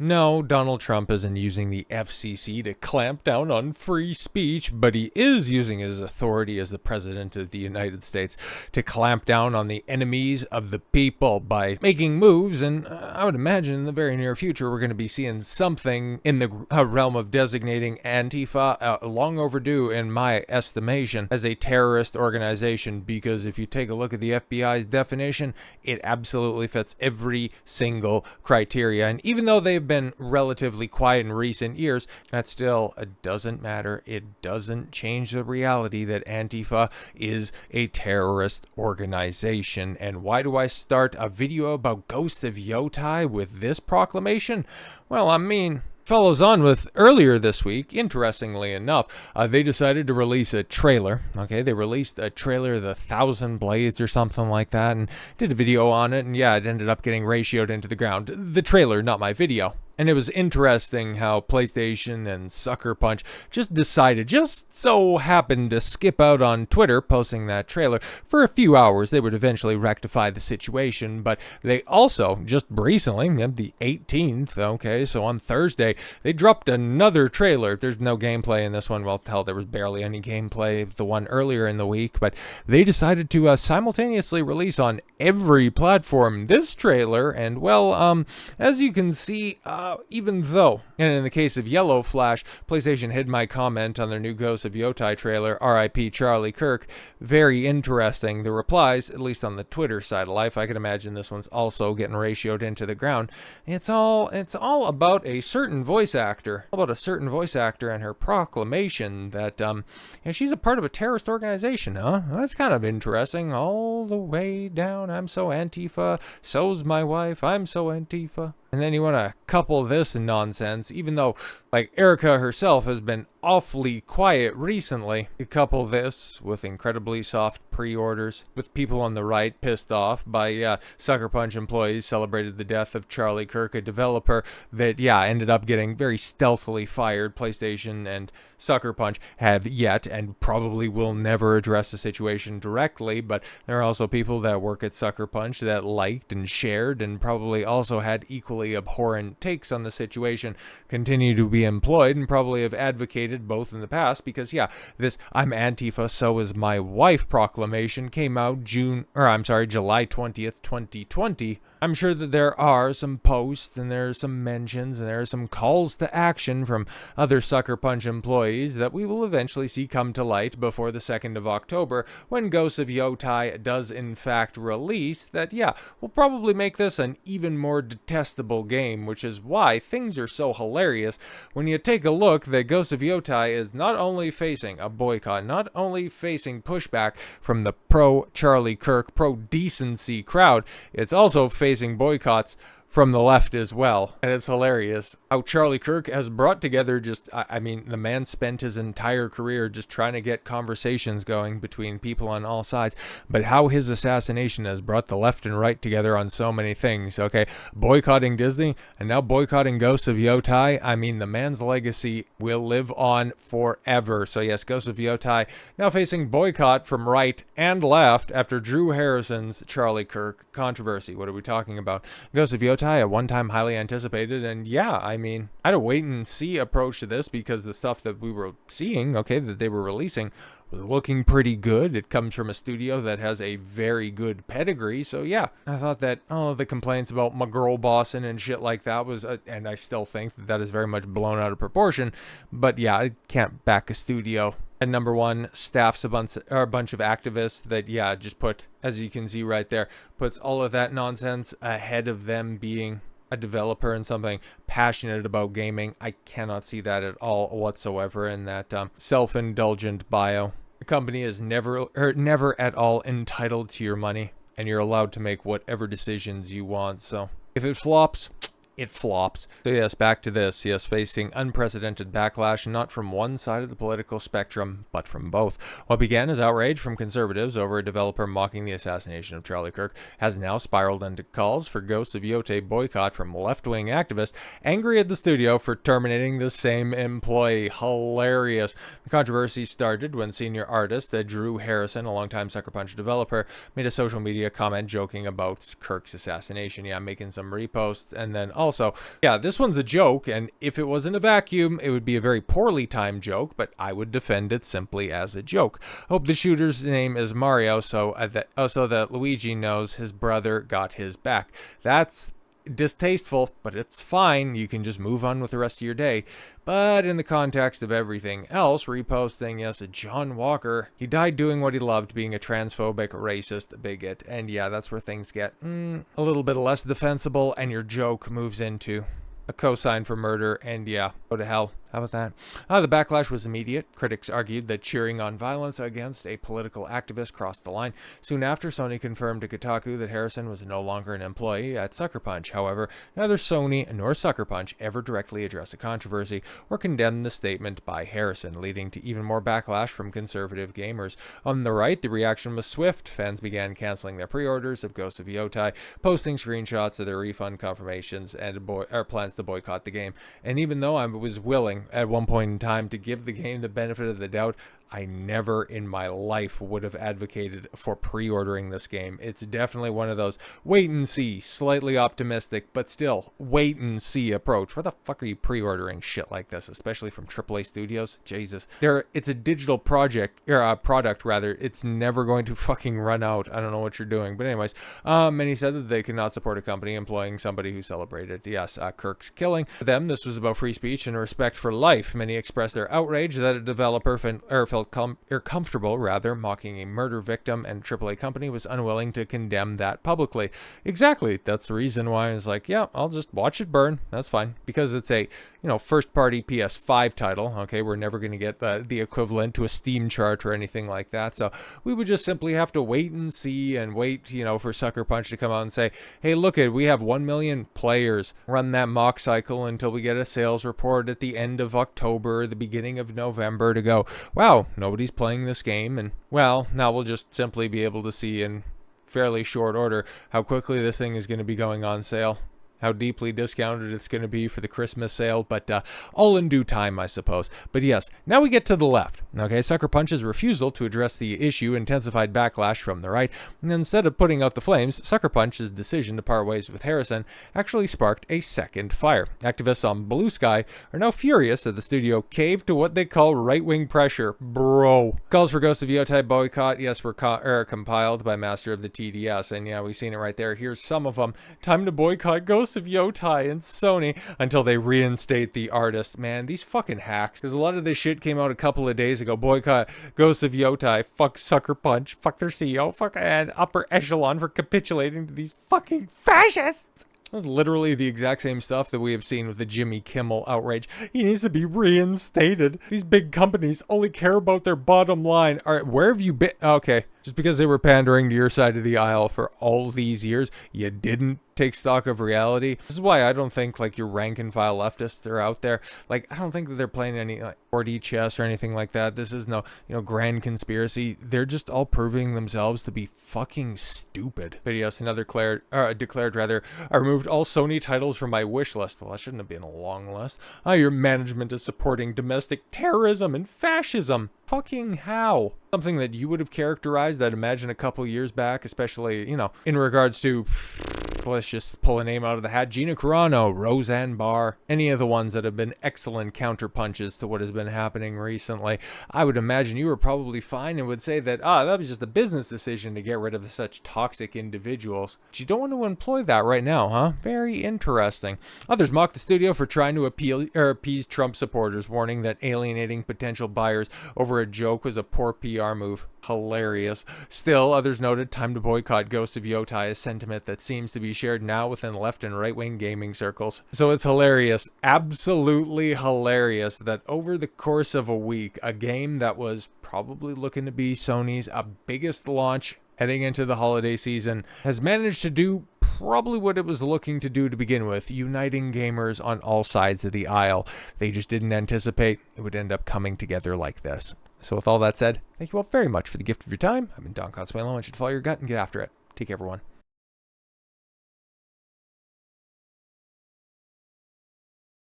No, Donald Trump isn't using the FCC to clamp down on free speech, but he is using his authority as the President of the United States to clamp down on the enemies of the people by making moves, and I would imagine in the very near future we're going to be seeing something in the realm of designating Antifa, long overdue in my estimation, as a terrorist organization, because if you take a look at the FBI's definition, it absolutely fits every single criteria, and even though they've been relatively quiet in recent years, that still doesn't matter. It doesn't change the reality that Antifa is a terrorist organization. And why do I start a video about Ghost of Yotei with this proclamation? Well, I mean, follows on with earlier this week, interestingly enough, they decided to release a trailer. Okay, they released a trailer, The Thousand Blades or something like that, and did a video on it, and yeah, it ended up getting ratioed into the ground. The trailer, not my video. And it was interesting how PlayStation and Sucker Punch just so happened to skip out on Twitter posting that trailer for a few hours. They would eventually rectify the situation, but they also, just recently, the 18th, okay, so on Thursday, they dropped another trailer. There's no gameplay in this one. Well, hell, there was barely any gameplay the one earlier in the week, but they decided to simultaneously release on every platform this trailer, and well, as you can see, even though, and in the case of Yellow Flash, PlayStation hid my comment on their new Ghost of Yotei trailer, RIP Charlie Kirk, very interesting. The replies, at least on the Twitter side of life, I can imagine this one's also getting ratioed into the ground. It's all about a certain voice actor, and her proclamation that she's a part of a terrorist organization, huh? That's kind of interesting. All the way down, I'm so Antifa, so's my wife, I'm so Antifa. And then you want to couple this nonsense, even though, like, Erica herself has been awfully quiet recently. You couple this with incredibly soft pre-orders, with people on the right pissed off by Sucker Punch employees celebrated the death of Charlie Kirk, a developer that, ended up getting very stealthily fired. PlayStation and Sucker Punch have yet and probably will never address the situation directly, but there are also people that work at Sucker Punch that liked and shared and probably also had equally abhorrent takes on the situation, continue to be employed and probably have advocated both in the past, because this "I'm Antifa, so is my wife" proclamation came out July 20th, 2020. I'm sure that there are some posts and there are some mentions and there are some calls to action from other Sucker Punch employees that we will eventually see come to light before the 2nd of October when Ghost of Yotei does in fact release, that will probably make this an even more detestable game, which is why things are so hilarious when you take a look that Ghost of Yotei is not only facing a boycott, not only facing pushback from the pro-Charlie Kirk, pro-decency crowd, it's also facing boycotts from the left as well. And it's hilarious how Charlie Kirk has brought together the man spent his entire career just trying to get conversations going between people on all sides, but how his assassination has brought the left and right together on so many things, okay? Boycotting Disney and now boycotting Ghosts of Yotei. The man's legacy will live on forever. So yes, Ghosts of Yotei now facing boycott from right and left after Drew Harrison's Charlie Kirk controversy. What are we talking about? Ghosts of Yotei, at one time highly anticipated, and I had a wait and see approach to this because the stuff that we were seeing, that they were releasing was looking pretty good. It comes from a studio that has a very good pedigree, so I thought that, the complaints about my girl bossing and shit like that was, and I still think that is very much blown out of proportion, but I can't back a studio. And number one, staffs a bunch of activists that, just put, as you can see right there, puts all of that nonsense ahead of them being a developer and something passionate about gaming. I cannot see that at all whatsoever in that self-indulgent bio. The company is never at all entitled to your money, and you're allowed to make whatever decisions you want. So if it flops, it flops. So yes, back to this. Yes, facing unprecedented backlash, not from one side of the political spectrum, but from both. What began as outrage from conservatives over a developer mocking the assassination of Charlie Kirk has now spiraled into calls for Ghost of Yotei boycott from left-wing activists angry at the studio for terminating the same employee. Hilarious. The controversy started when senior artist Drew Harrison, a longtime Sucker Punch developer, made a social media comment joking about Kirk's assassination. Making some reposts, and then all well. So yeah, this one's a joke, and if it was in a vacuum, it would be a very poorly timed joke, but I would defend it simply as a joke. Hope the shooter's name is Mario, so that Luigi knows his brother got his back. That's distasteful, but it's fine. You can just move on with the rest of your day. But in the context of everything else, reposting, yes, John Walker, he died doing what he loved, being a transphobic, racist bigot. And yeah, that's where things get a little bit less defensible, and your joke moves into a cosign for murder, and yeah, go to hell. How about that? The backlash was immediate. Critics argued that cheering on violence against a political activist crossed the line. Soon after, Sony confirmed to Kotaku that Harrison was no longer an employee at Sucker Punch. However, neither Sony nor Sucker Punch ever directly addressed the controversy or condemned the statement by Harrison, leading to even more backlash from conservative gamers. On the right, the reaction was swift. Fans began canceling their pre-orders of Ghost of Yotei, posting screenshots of their refund confirmations and plans to boycott the game. And even though I was willing at one point in time to give the game the benefit of the doubt, I never in my life would have advocated for pre-ordering this game. It's definitely one of those wait and see, slightly optimistic, but still wait and see approach. What the fuck are you pre-ordering shit like this, especially from AAA studios? Jesus. It's a digital project, or a product rather. It's never going to fucking run out. I don't know what you're doing. But anyways, and he said that they could not support a company employing somebody who celebrated, yes, Kirk's killing. For them, this was about free speech and respect for life. Many expressed their outrage that a developer felt comfortable mocking a murder victim, and AAA company was unwilling to condemn that publicly. Exactly. That's the reason why I was like, yeah, I'll just watch it burn. That's fine. Because it's a, first party PS5 title. Okay, we're never going to get the equivalent to a Steam chart or anything like that. So we would just simply have to wait and see and wait, for Sucker Punch to come out and say, hey, look we have 1 million players. Run that mock cycle until we get a sales report at the end of October, the beginning of November to go, wow, nobody's playing this game, and well, now we'll just simply be able to see in fairly short order how quickly this thing is going to be going on sale, how deeply discounted it's going to be for the Christmas sale, but all in due time, I suppose. But yes, now we get to the left. Okay, Sucker Punch's refusal to address the issue intensified backlash from the right, and instead of putting out the flames, Sucker Punch's decision to part ways with Harrison actually sparked a second fire. Activists on Blue Sky are now furious that the studio caved to what they call right-wing pressure. Bro. Calls for Ghost of Yotei boycott, yes, were compiled by Master of the TDS, and yeah, we've seen it right there. Here's some of them. Time to boycott Ghost of Yotei and Sony until they reinstate the artist. Man, these fucking hacks. Because a lot of this shit came out a couple of days ago. Boycott Ghost of Yotei. Fuck Sucker Punch. Fuck their CEO. Fuck and upper echelon for capitulating to these fucking fascists. That's literally the exact same stuff that we have seen with the Jimmy Kimmel outrage. He needs to be reinstated. These big companies only care about their bottom line. All right, where have you been? Okay, just because they were pandering to your side of the aisle for all these years, you didn't take stock of reality. This is why I don't think your rank and file leftists are out there. I don't think that they're playing any 4D chess or anything like that. This is no grand conspiracy. They're just all proving themselves to be fucking stupid. But yes, another declared I removed all Sony titles from my wish list. Well, that shouldn't have been a long list. Your management is supporting domestic terrorism and fascism. Fucking how? Something that you would have characterized, I'd imagine, a couple years back, especially, in regards to, let's just pull a name out of the hat, Gina Carano, Roseanne Barr, any of the ones that have been excellent counterpunches to what has been happening recently. I would imagine you were probably fine and would say that, that was just a business decision to get rid of such toxic individuals. But you don't want to employ that right now, huh? Very interesting. Others mock the studio for trying to appease Trump supporters, warning that alienating potential buyers over a joke was a poor PR move. Hilarious. Still, others noted time to boycott Ghost of Yotei, a sentiment that seems to be shared now within left and right-wing gaming circles. So it's hilarious, absolutely hilarious, that over the course of a week, a game that was probably looking to be Sony's biggest launch heading into the holiday season has managed to do probably what it was looking to do to begin with, uniting gamers on all sides of the aisle. They just didn't anticipate it would end up coming together like this. So with all that said, thank you all very much for the gift of your time. I've been Don Consuelo. I want you to follow your gut and get after it. Take care, everyone.